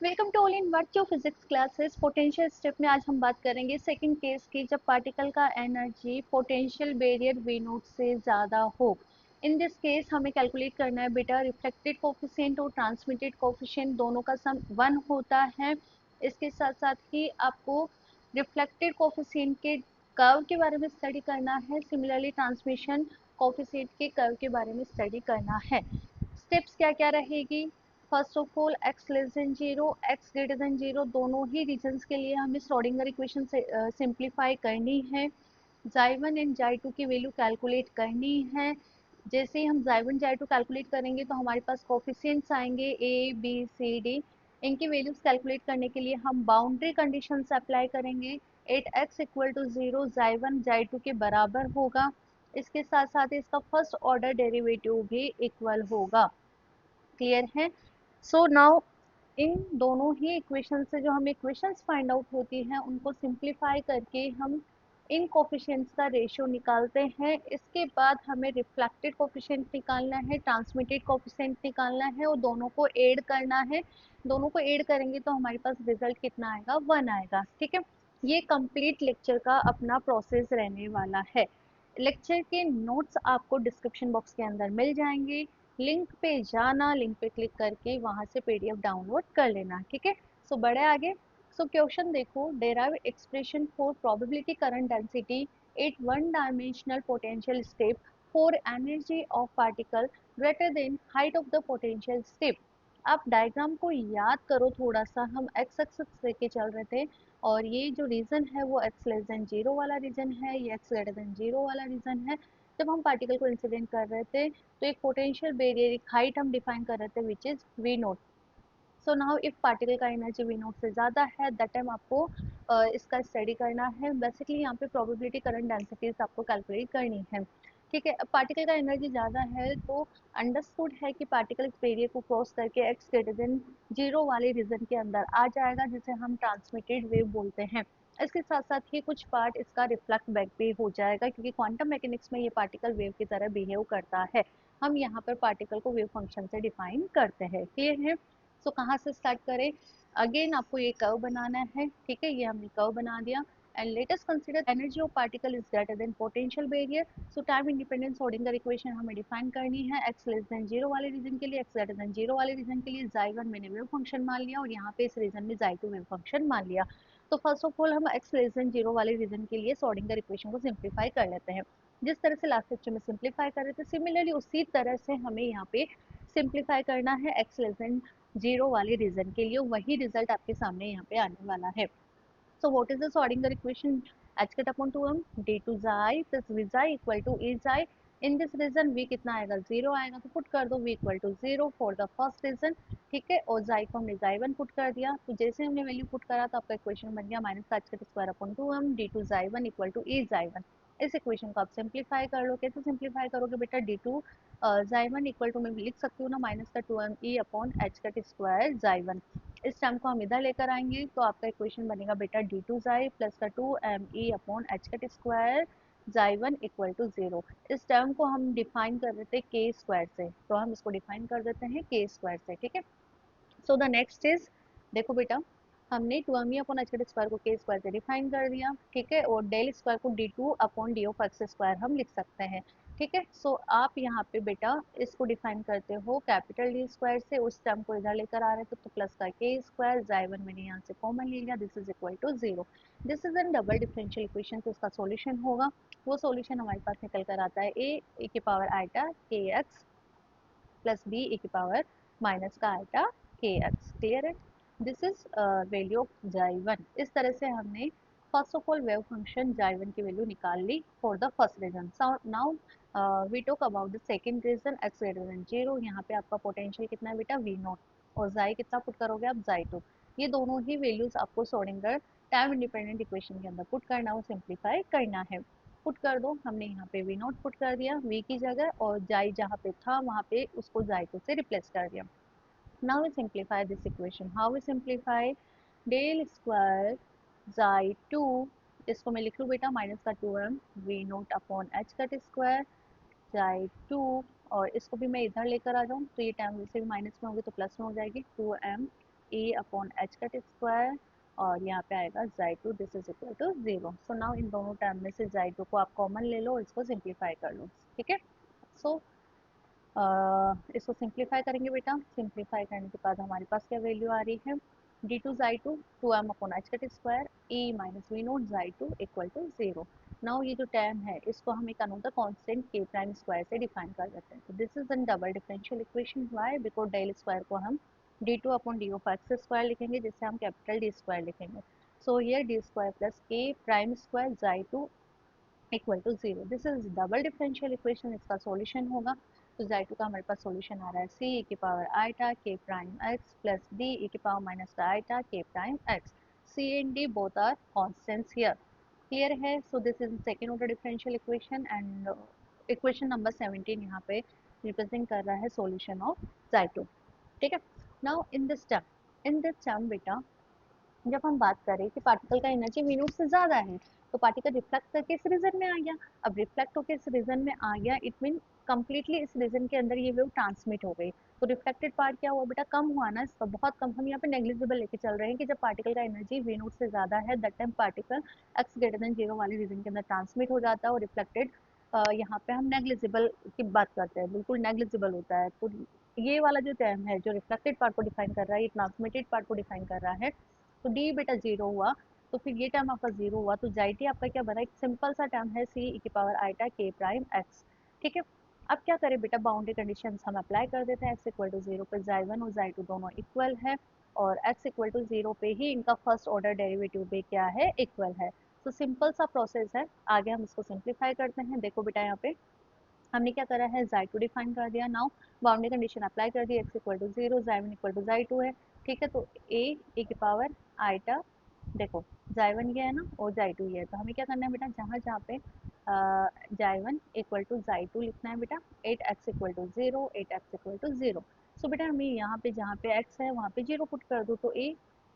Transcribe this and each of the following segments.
Welcome to all in virtual physics classes. Potential step में आज हम बात करेंगे सेकंड केस की, जब पार्टिकल का energy potential barrier V naught से ज़्यादा हो। इन दिस केस हमें कैलकुलेट करना है बेटा, रिफ्लेक्टेड कोफिशिएंट और ट्रांसमिटेड कोफिशिएंट दोनों का सम 1 होता है। इसके साथ साथ ही आपको रिफ्लेक्टेड कोफिशिएंट के कर्व के बारे में स्टडी करना है, सिमिलरली ट्रांसमिशन कोफिशिएंट के कर्व के बारे में स्टडी करना है। स्टेप्स क्या क्या रहेगी? First of all x less than zero, x greater than zero, दोनों ही रीजन्स के लिए हमें श्रोडिंगर इक्वेशन से सिंप्लीफाई करनी है। जाई1 एंड जाई2 की वैल्यू कैलकुलेट करनी है। जैसे ही हम जाई1 जाई2 कैलकुलेट करेंगे तो हमारे पास कोफिशिएंट्स आएंगे ए बी सी डी। इनकी वैल्यूज कैलकुलेट करने के लिए हम बाउंड्री कंडीशंस अप्लाई करेंगे। At x equal to zero जाई1 जाई2 के बराबर होगा। इसके साथ साथ इसका फर्स्ट ऑर्डर डेरिवेटिव भी इक्वल होगा। क्लियर है? सो नाउ इन दोनों ही इक्वेशन से जो हमें इक्वेशंस फाइंड आउट होती हैं उनको सिंप्लीफाई करके हम इन कोफिशिएंट्स का रेशियो निकालते हैं। इसके बाद हमें रिफ्लेक्टेड कोफिशिएंट निकालना है, ट्रांसमिटेड कोफिशिएंट निकालना है और दोनों को ऐड करना है। दोनों को ऐड करेंगे तो हमारे पास रिजल्ट कितना आएगा? 1 आएगा। ठीक है, ये कंप्लीट लेक्चर का अपना प्रोसेस रहने वाला है। लेक्चर के नोट्स आपको डिस्क्रिप्शन बॉक्स के अंदर मिल जाएंगे। लिंक पे जाना, लिंक पे क्लिक करके वहां से पीडीएफ डाउनलोड कर लेना। ठीक है, सो बढ़े आगे। सो क्वेश्चन देखो, derive expression for probability current density at one dimensional potential step for energy of particle greater than height of the potential step. आप डायग्राम को याद करो थोड़ा सा, हम एक्स एक्सिस लेके चल रहे थे और ये जो रीजन है वो एक्स लेस देन जीरो वाला रीजन है, ये एक्स ग्रेटर देन जीरो वाला रीजन है। जब हम पार्टिकल को इंसिडेंट कर रहे थे तो एक पोटेंशियल बैरियर, एक हाइट हम डिफाइन कर रहे थे which is V naught. So now if particle का एनर्जी वी नोट से ज़्यादा है दैट टाइम आपको इसका स्टडी करना है। बेसिकली यहाँ पे प्रोबेबिलिटी करंट डेंसिटीज आपको कैलकुलेट करनी है। ठीक है, पार्टिकल का एनर्जी ज़्यादा है तो अंडरस्टूड है कि पार्टिकल इस बैरियर को क्रॉस करके एक्स ग्रेटर देन जीरो वाले रीजन के अंदर आ जाएगा, जिसे हम ट्रांसमिटेड वेव बोलते हैं। इसके साथ साथ ही कुछ पार्ट इसका रिफ्लेक्ट बैक भी हो जाएगा, क्योंकि क्वांटम मैकेनिक्स में ये पार्टिकल वेव की तरह बिहेव करता है। हम यहाँ पर पार्टिकल को वेव फंक्शन से डिफाइन करते हैं। क्लियर है? सो कहाँ से स्टार्ट करें? अगेन आपको ये कर्व बनाना है। ठीक है, ये हमने कर्व बना दिया। And let us consider energy of particle is greater than potential barrier. So time independent Schrodinger equation हमें डिफाइन करनी है। एक्स लेस देन जीरो वाले रीजन के लिए, एक्स ग्रेटर देन जीरो वाले रीजन के लिए जाई1 मैंने वेव फंक्शन मान लिया और यहाँ पे इस रीजन में जाई2 वेव फंक्शन मान लिया। तो फर्स्ट ऑफ ऑल हम एक्स लेस देन जीरो वाले रीजन के लिए श्रोडिंगर इक्वेशन को सिंप्लीफाई कर लेते हैं। जिस तरह से लास्ट लेक्चर में सिंप्लीफाई कर रहे थे, सिमिलरली उसी तरह से हमें यहाँ पे सिंप्लीफाई करना है एक्स लेस देन जीरो वाले रीजन के लिए। वही रिजल्ट आपके सामने यहाँ पे आने वाला है। So what is the Schrodinger equation? h cut upon 2m d2 xi plus v xi equal to e xi। In this region v कितना आएगा? 0 आएगा, तो पुट कर दो v equal to 0 for the first region. ठीक है, और xi को हमने xi1 पुट कर दिया, तो जैसे हमने वैल्यू पुट करा तो आपका इक्वेशन बन गया minus h cut square upon 2m d2 xi1 equal to e xi1। इस इक्वेशन को आप सिंप्लीफाई कर लो। कैसे सिंप्लीफाई करोगे बेटा? d2 xi1 इक्वल टू मैं लिख सकती हूँ ना, माइनस का 2m e upon h cut square xi1। इस टर्म को हम इधर लेकर आएंगे तो आपका इक्वेशन बनेगा बेटा d2 xi प्लस का 2me upon h cut square xi1 equal to 0। इस टर्म को हम डिफाइन कर देते हैं के स्क्वायर से, तो हम इसको डिफाइन कर देते हैं के स्क्वायर से। ठीक है, सो द नेक्स्ट इज, देखो बेटा, हमने 2me upon h cut square को के स्क्वायर से डिफाइन कर दिया। ठीक है, और डेल स्क्वायर को d2 upon D of X square हम लिख सकते हैं। ठीक है, सो आप यहाँ पे बेटा इसको डिफाइन करते हो कैपिटल डी स्क्वायर से, उस टर्म को इधर लेकर आ रहे थे तो प्लस का के स्क्वायर xi1 मैंने यहाँ से कॉमन ले लिया, this is equal to 0। This is an double differential equation, तो इसका सॉल्यूशन होगा। वो सॉल्यूशन हमारे पास निकल कर आता है ए की power iota k x plus b a की पावर माइनस का आइटा के एक्स। क्लियर है? This is value of xi1। इस तरह से हमने first of all wave function xi1 की वैल्यू निकाल ली for the first region. Now we talk about the second region x greater than 0। यहाँ पे आपका पोटेंशियल कितना है बेटा? V naught. और xi कितना पुट करोगे आप? xi2। ये दोनों ही वैल्यूज आपको श्रोडिंगर टाइम इंडिपेंडेंट इक्वेशन के अंदर पुट करना और सिंप्लीफाई करना है। पुट कर दो, हमने यहाँ पे वी नॉट पुट कर दिया वी की जगह, और जाई जहाँ पे था वहाँ पे उसको जाई2 से रिप्लेस कर दिया। Now we simplify this equation. How we simplify? Del square जाई2, इसको मैं लिख लूँ बेटा माइनस का 2m V naught upon h cut square जाई2, और इसको भी मैं इधर लेकर आ जाऊँ तो ये टर्म वैसे भी माइनस में होगी तो प्लस में हो जाएगी 2m E upon H cut square और यहाँ पे आएगा जाई2 this is equal to 0। So now इन दोनों टर्म में से जाई2 को आप कॉमन ले लो, इसको सिंप्लीफाई कर लो। ठीक है, सो इसको सिंप्लीफाई करेंगे बेटा। सिंप्लीफाई करने के बाद हमारे पास क्या वैल्यू आ रही है, D two xi two two M upon H cut square A minus V naught xi two equal to 0। Now ये जो टर्म है इसको हम एक another constant K prime square से डिफाइन कर देते हैं। तो this is an double differential equation. Why? Because del square को हम D two upon D of X square लिखेंगे, जिससे हम कैपिटल डी स्क्वायर लिखेंगे। सो ये D square plus K prime square xi two equal to 0। This is double differential equation, इसका solution होगा। तो जाई2 का हमारे पास सॉल्यूशन आ रहा है सी ई की power iota k prime x plus D e की power minus iota k prime x. C and D both are constants here. Clear है? So this is second order differential equation and equation number 17 यहाँ पे represent कर रहा है solution of जाई2। ठीक है, now in this term बेटा, जब हम बात करें कि पार्टिकल का एनर्जी वी नॉट से ज़्यादा है, तो पार्टिकल रिफ्लेक्ट करके इस रीजन में आ गया। अब रिफ्लेक्ट होकर इस रीजन में आ गया, इट मीन कंप्लीटली इस रीजन के अंदर ये वेव ट्रांसमिट हो गई। तो रिफ्लेक्टेड पार्ट क्या हुआ बेटा, कम हुआ ना, इसका बहुत कम। हम यहाँ पे नेग्लिजिबल लेके चल रहे हैं कि जब पार्टिकल का एनर्जी वी नॉट से ज़्यादा है, that time particle x greater than 0 वाले रीजन के अंदर ट्रांसमिट हो जाता है और रिफ्लेक्टेड यहाँ पे हम नेग्लिजिबल की बात करते हैं, बिल्कुल नेग्लिजिबल होता है। तो ये वाला जो टर्म है जो रिफ्लेक्टेड पार्ट को डिफाइन कर रहा है, ये ट्रांसमिटेड पार्ट को डिफाइन कर रहा है। तो डी बेटा 0 हुआ, तो फिर ये टर्म आपका 0 हुआ, तो जाइटी आपका क्या बना, एक सिंपल सा टर्म है सी ई की power iota k prime x. ठीक है, अब क्या करें बेटा, बाउंड्री कंडीशंस हम अप्लाई कर देते हैं। एक्स इक्वल टू 0 पे जाई1 और जाई2 दोनों इक्वल है, और एक्स इक्वल टू 0 पे ही इनका फर्स्ट ऑर्डर डेरिवेटिव भी क्या है, इक्वल है। तो सिंपल सा प्रोसेस है। आगे हम इसको सिंप्लीफाई करते हैं। देखो बेटा, यहाँ पे हमने क्या करा है, जाई2 डिफाइन कर दिया। नाउ बाउंड्री कंडीशन अप्लाई कर दी, एक्स इक्वल टू 0 जाई1 इक्वल टू जाई2 है। ठीक है, तो ए की पावर आईटा, देखो जाई1 ये है ना और जाई2 ये है, तो हमें क्या करना है बेटा, जहाँ जहाँ पे जाई1 इक्वल टू जाई2 लिखना है बेटा। 8x equal to 0, 8x equal to 0। So बेटा हमें यहाँ पे जहाँ पे x है वहाँ पे 0 पुट कर दो, तो a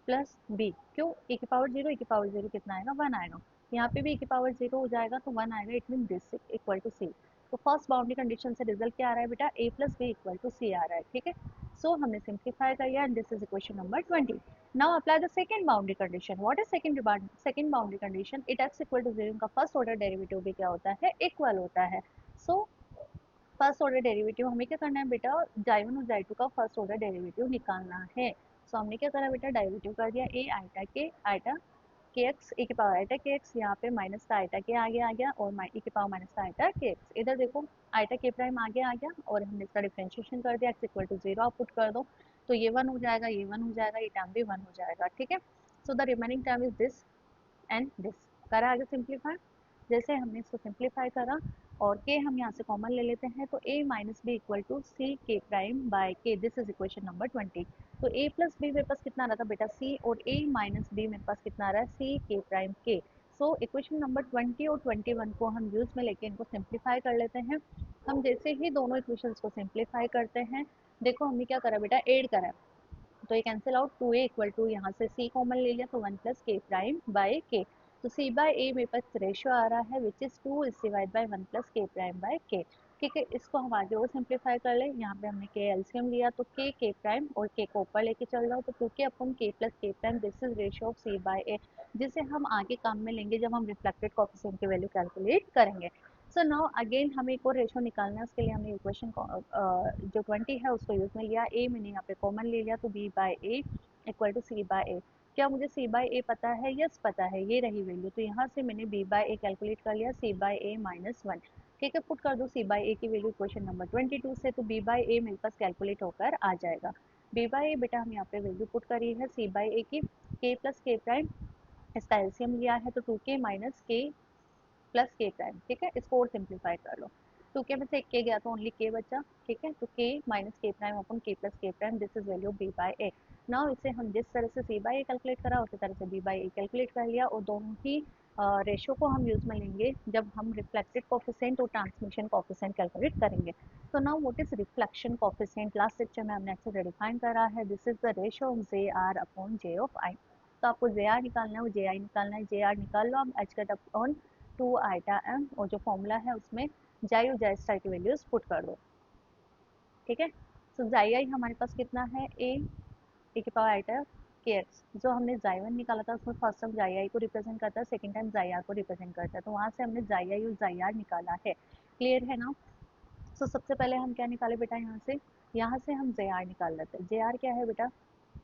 प्लस बी, क्यों, ए की पावर 0, ए की पावर 0 कितना आएगा, 1 आएगा। यहाँ पे भी ए की पावर 0 हो जाएगा तो 1 आएगा, it mean this equal to C. तो फर्स्ट बाउंड्री कंडीशन से रिजल्ट क्या आ रहा है बेटा, a plus b equal to c आ रहा है। ठीक है, सो हमने सिंप्लीफाई कर लिया and this is equation number 20। Now apply the second boundary condition. What is second boundary condition, it x equal to 0 का फर्स्ट ऑर्डर डेरिवेटिव भी क्या होता है, इक्वल होता है। सो फर्स्ट ऑर्डर डेरिवेटिव हमें क्या करना है बेटा, जाई1 और जाई2 का फर्स्ट ऑर्डर डेरिवेटिव निकालना है। सो हमने क्या करा बेटा, डेरिवेटिव कर दिया ए आईटा के आईटा के एक्स ए की पावर आईटा के एक्स, यहाँ पे माइनस का आईटा के आगे आ गया और ए की पावर माइनस का आईटा के एक्स। इधर देखो आईटा के प्राइम आगे आ गया और हमने इसका डिफरेंशिएशन कर दिया, एक्स इक्वल टू 0 आप पुट कर दो, तो ये 1 हो जाएगा, ये 1 हो जाएगा, ये टर्म भी 1 हो जाएगा। ठीक है, so the remaining term is this and this. करा आगे सिंप्लीफाई, जैसे हमने इसको सिंप्लीफाई करा और के हम यहाँ से कॉमन ले लेते हैं, तो a minus b equal to c k prime by k, this is equation number 20। तो a प्लस बी मेरे पास कितना रहा था बेटा, c, और a माइनस बी मेरे पास कितना रहा है, c के प्राइम के। सो इक्वेशन नंबर 20 और 21 को हम यूज में लेके इनको सिंप्लीफाई कर लेते हैं। हम जैसे ही दोनों इक्वेशंस को सिंप्लीफाई करते हैं, देखो हमने क्या करा बेटा, एड करा, तो ये cancel out, 2a equal to यहाँ से c कॉमन ले लिया, तो 1 प्लस के प्राइम बाय के। तो c बाय a मेरे पास रेशियो आ रहा है which is 2 is divide by 1 plus K prime by के। ठीक है, इसको हम आगे और सिंप्लीफाई कर ले। यहाँ पे हमने के एलसीएम लिया, तो के प्राइम और के को ऊपर लेके चल रहा हूँ, तो 2k upon K plus K prime, this is ratio of c by a, जिसे हम आगे काम में लेंगे जब हम रिफ्लेक्टेड कोएफिशिएंट की वैल्यू कैलकुलेट करेंगे। सो नाउ अगेन हमें एक और रेशो निकालना है, उसके लिए हमने इक्वेशन जो 20 है उसको यूज में लिया, ए मैंने यहाँ पे कॉमन ले लिया, तो b by a equal to c by a. क्या मुझे सी बाय ए पता है, यस पता है, ये रही वैल्यू, तो यहाँ से मैंने बी बाय ए कैलकुलेट कर लिया, सी बाय ए माइनस 1। ठीक है, पुट कर दो सी बाय ए की वैल्यू इक्वेशन नंबर 22 से, तो बी बाय ए मेरे पास कैलकुलेट होकर आ जाएगा। बी बाय ए बेटा हम यहाँ पे वैल्यू पुट करी है सी बाय ए की, के प्लस के प्राइम, इसका एलसीएम लिया है तो 2k माइनस के प्लस के प्राइम। ठीक है, इसको और सिंप्लीफाई कर लो, 2k में से एक के गया तो ओनली के बचा। ठीक है, तो k minus K prime upon K plus K prime, this is value B by A. Now इसे हम जिस तरह से सी बाय ए कैलकुलेट करा उसी तरह से बी बाय ए कैलकुलेट कर लिया, और दोनों ही रेशो को हम यूज में लेंगे जब हम रिफ्लेक्टेड कोफिशिएंट और ट्रांसमिशन कोफिशिएंट कैलकुलेट करेंगे। तो now what is reflection coefficient, last lecture में हमने अच्छे से डिफाइन करा है, this is the ratio of J R upon J of I. तो आपको जे आर निकालना है, वो जे आई निकालना है, जे आर निकाल लो, आप H cut upon 2 eta M, और जो फॉर्मूला है उसमें जाई और जाई स्टार की वैल्यूज पुट कर दो। ठीक है, सो जाई आई हमारे पास कितना है, ए ए की पावर आइटा के एक्स। जो हमने जाई वन निकाला था उसमें फर्स्ट टर्म जाई आई को रिप्रेजेंट करता है, सेकंड टाइम जाई आर को रिप्रेजेंट करता है, तो वहाँ से हमने जाई आई और जाई आर निकाला है। क्लियर है ना? तो सबसे पहले हम क्या निकाले बेटा, यहाँ से हम जे आर निकाल लेते हैं। जे आर क्या है बेटा?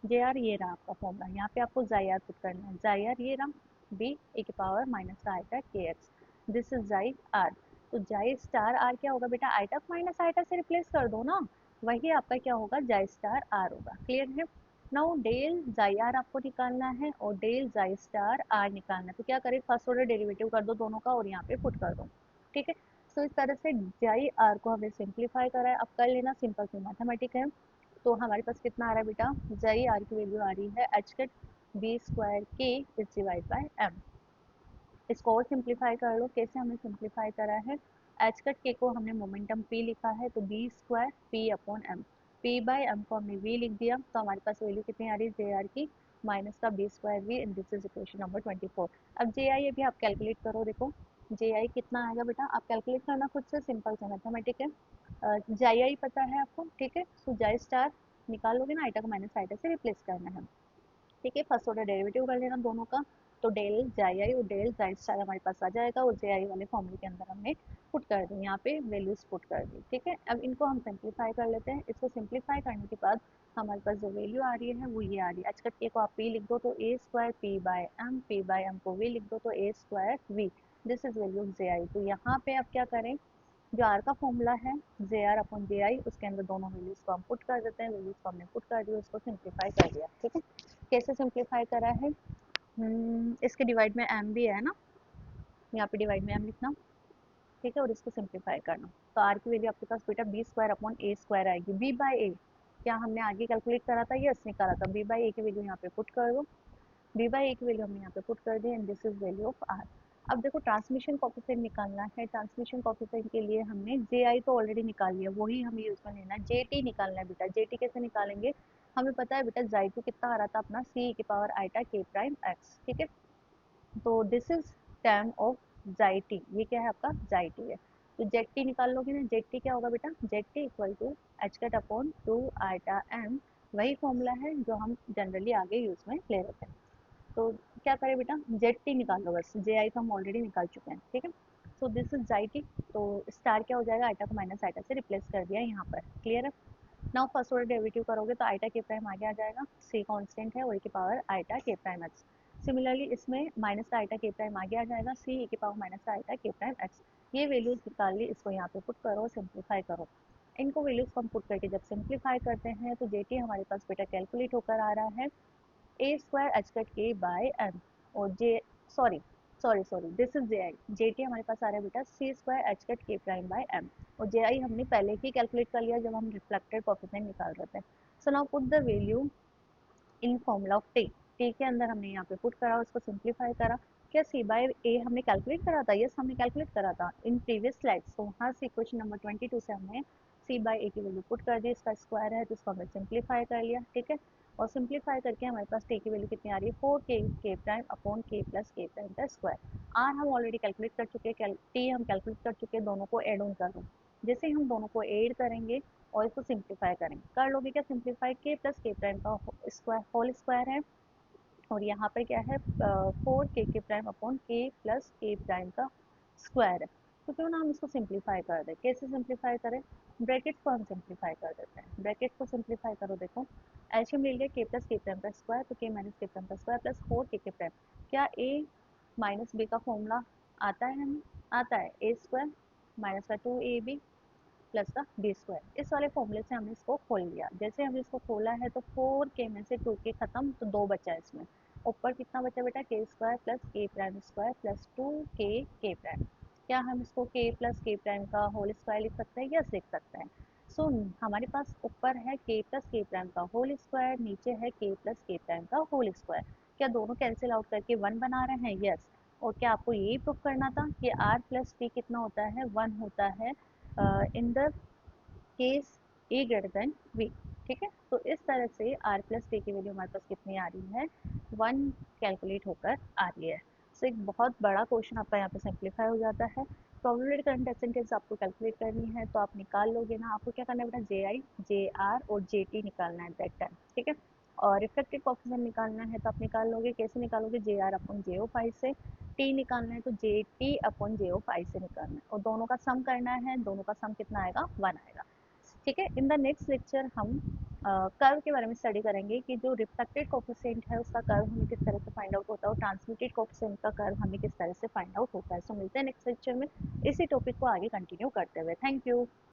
जे आर ये रहा आपका फॉर्मूला, यहाँ पे आपको जाई आर पुट करना है। जाई आर ये रहा, बी ए की पावर माइनस का iota k x, this is जाई आर। तो जाई स्टार आर क्या होगा बेटा? आइटा माइनस आइटा से रिप्लेस कर दो ना, वही आपका क्या होगा? जाई स्टार आर होगा। क्लियर है? नाउ डेल जाई आर आपको निकालना है और डेल जाई स्टार आर निकालना है, तो क्या करें? फर्स्ट ऑर्डर डेरिवेटिव कर दो दोनों का और यहाँ पे पुट कर दो। ठीक है, तो इस तरह से जाई आर को हमने सिंप्लीफाई करा है। अब कर लेना, सिंपल सी मैथमेटिक है। तो हमारे पास कितना आ रहा है बेटा? जाई आर की वैल्यू आ रही है एच कट बी स्क्वायर के इज डिवाइड बाय एम। इसको और सिंप्लीफाई कर लो। कैसे हमने सिंप्लीफाई करा है? एच कट के को हमने मोमेंटम पी लिखा है, तो B square P upon M, P by M को हमने वी लिख दिया, तो हमारे पास वैल्यू कितनी आ रही है जे आर की? माइनस का B square V, and this is equation number 24। अब जे आई अभी आप कैलकुलेट करो, देखो जे आई कितना आएगा बेटा? आप कैलकुलेट करना खुद से, सिंपल से मैथमेटिक है। जाई आई पता है आपको, ठीक है, सो जाई स्टार निकालोगे ना, आइटा को माइनस आइटा से रिप्लेस करना है। ठीक है, फर्स्ट ऑर्डर डेरिवेटिव कर लेना दोनों का, तो डेल जाई आई और डेल जाई स्टार हमारे पास आ जाएगा, और जे आई वाले फॉर्मूले के अंदर हमने पुट कर दी, यहाँ पे वैल्यूज पुट कर दी। ठीक है, अब इनको हम सिंप्लीफाई कर लेते हैं। इसको सिंप्लीफाई करने के बाद हमारे पास जो वैल्यू आ रही है वो ये आ रही है, एच कट के को आप पी लिख दो तो a square p by m, P by M को वी लिख दो तो a square v, this is value of J I. तो यहाँ पे अब क्या करें? जो आर का फॉर्मूला है जे आर अपॉन जे आई, उसके अंदर दोनों वैल्यूज को हम पुट कर देते हैं। वैल्यूज को हमने पुट कर दिया, उसको सिंप्लीफाई कर दिया। ठीक है, कैसे सिंप्लीफाई करा है? इसके डिवाइड में एम भी है ना, यहाँ पे डिवाइड में एम लिखना। ठीक है, और इसको सिंप्लीफाई करना, तो आर की वैल्यू आपके पास बेटा बी स्क्वायर अपॉन ए स्क्वायर आएगी। बी बाई ए क्या हमने आगे कैलकुलेट करा था? यस, निकाला था। बी बाई ए की वैल्यू यहाँ पे पुट कर दो, बी बाई ए की वैल्यू हमने यहाँ पे पुट कर दी, and this is value of R. अब देखो ट्रांसमिशन कॉफिशिएंट निकालना है। ट्रांसमिशन कॉफिशिएंट के लिए हमने जे आई तो ऑलरेडी निकाल लिया, वही हमें यूज में लेना है। जे टी निकालना है बेटा। जे टी कैसे निकालेंगे? हमें पता है बेटा जाई टू कितना आ रहा था अपना, सी की पावर आइटा के प्राइम एक्स। ठीक है, तो दिस इज टर्म ऑफ जाइटी, ये क्या है आपका? जाइटी है। तो जेड टी निकाल लोगे ना, जेड टी क्या होगा बेटा? Z T equal to H cut upon two eta M, वही फॉर्मूला है जो हम जनरली आगे यूज में ले रहे थे। तो क्या करें बेटा? जेड टी निकाल लो, बस जे आई तो हम ऑलरेडी निकाल चुके हैं। ठीक है, सो दिस इज जाई टी, तो स्टार क्या हो जाएगा? आइटा को माइनस आइटा से रिप्लेस कर दिया यहाँ पर। क्लियर है? नाउ फर्स्ट ऑर्डर डेरिवेटिव करोगे तो आइटा के प्राइम आगे आ जाएगा, सी कांस्टेंट है, और ए की पावर आइटा के प्राइम एक्स। सिमिलरली इसमें माइनस का आइटा के प्राइम आगे आ जाएगा, सी ए की पावर माइनस का आइटा के प्राइम एक्स। ये वैल्यूज निकाल ली, इसको यहाँ पे पुट करो, सिंप्लीफाई करो। इनको वैल्यूज को हम पुट करके जब सिंप्लीफाई करते हैं तो जेटी हमारे पास बेटा कैलकुलेट होकर आ रहा है a square h cut k by m, और J sorry sorry sorry this is J I. J T हमारे पास आ रहा है बेटा C square h cut k prime by m, और जे आई हमने पहले ही कैलकुलेट कर लिया जब हम रिफ्लेक्टेड कोफिशिएंट निकाल रहे थे। So now put the value in formula of T. T के अंदर हमने यहाँ पे पुट करा, उसको सिंप्लीफाई करा। क्या सी बाय ए हमने कैलकुलेट करा था? यस, हमने कैलकुलेट करा था इन प्रीवियस स्लाइड्स। तो वहाँ से क्वेश्चन नंबर 22 से हमने सी बाय ए की वैल्यू पुट कर दी, इसका स्क्वायर है तो इसको हमने सिंप्लीफाई कर लिया। ठीक है, और सिंप्लीफाई करके हमारे पास टी की वैल्यू कितनी आ रही है? 4 के प्राइम अपॉन के प्लस के प्राइम का स्क्वायर। आर हम ऑलरेडी कैलकुलेट कर चुके हैं, टी हम कैलकुलेट कर चुके हैं, दोनों को एड ऑन कर दो। जैसे हम दोनों को ऐड करेंगे और इसको सिंप्लीफाई करेंगे, कर लोगे क्या सिंप्लीफाई? के प्लस के प्राइम का स्क्वायर होल स्क्वायर है, और यहाँ पर क्या है? 4 के प्राइम अपॉन के प्लस के प्राइम का स्क्वायर है। तो क्यों ना हम इसको सिंप्लीफाई कर दें। कैसे सिंप्लीफाई करें? ब्रैकेट को हम सिंप्लीफाई कर देते हैं। ब्रैकेट को सिंप्लीफाई करो, देखो एलसीएम ले लिया के प्लस के प्राइम का स्क्वायर, तो के माइनस के प्राइम का स्क्वायर प्लस 4 के प्राइम। क्या ए माइनस बी का फॉर्मूला आता है? हमें आता है ए स्क्वायर माइनस का 2ab प्लस का बी स्क्वायर। इस वाले फॉर्मूले से हमने इसको खोल लिया। जैसे हमने इसको खोला है तो 4 के में से 2 के खत्म, तो 2 बचा है इसमें। ऊपर कितना बचा बेटा? के square plus K prime square plus 2 के प्राइम। क्या हम इसको के प्लस के प्राइम का होल स्क्वायर लिख सकते हैं? यस, लिख सकते हैं। सो हमारे पास ऊपर है के प्लस के प्राइम का होल स्क्वायर, नीचे है के प्लस के प्राइम का होल स्क्वायर। क्या दोनों कैंसिल आउट करके 1 बना रहे हैं? यस। और क्या आपको यही प्रूव करना था कि आर प्लस टी कितना होता है? 1 होता है in the case A greater than B. ठीक है, तो इस तरह से आर प्लस टी की वैल्यू हमारे पास कितनी आ रही है? 1 कैलकुलेट होकर आ रही है। सो एक बहुत बड़ा क्वेश्चन आपका यहाँ पे सिंप्लीफाई हो जाता है। प्रोबेबिलिटी करंट एसेंटेज आपको कैलकुलेट करनी है, तो आप निकाल लोगे ना। आपको क्या करना है बेटा? जे आई, जे आर और जे टी निकालना है दैट टाइम। ठीक है, और रिफ्लेक्टेड कोफिशिएंट निकालना है तो आप निकाल लोगे, कैसे निकालोगे, जे आर अपॉन जे ओ फाइव से। टी निकालना है तो जे टी अपॉन जे ओ फाइव से निकालना है, और दोनों का सम करना है, दोनों का सम कितना आएगा, वन आएगा। ठीक है, इन द नेक्स्ट लेक्चर हम कर्व के बारे में स्टडी करेंगे कि जो रिफ्लेक्टेड कोफिशिएंट है उसका कर्व हमें किस तरह से फाइंड आउट होता है और ट्रांसमिटेड कोफिशिएंट का कर्व हमें किस तरह से फाइंड आउट होता है। सो मिलते हैं नेक्स्ट लेक्चर में इसी टॉपिक को आगे कंटिन्यू करते हुए। Thank you.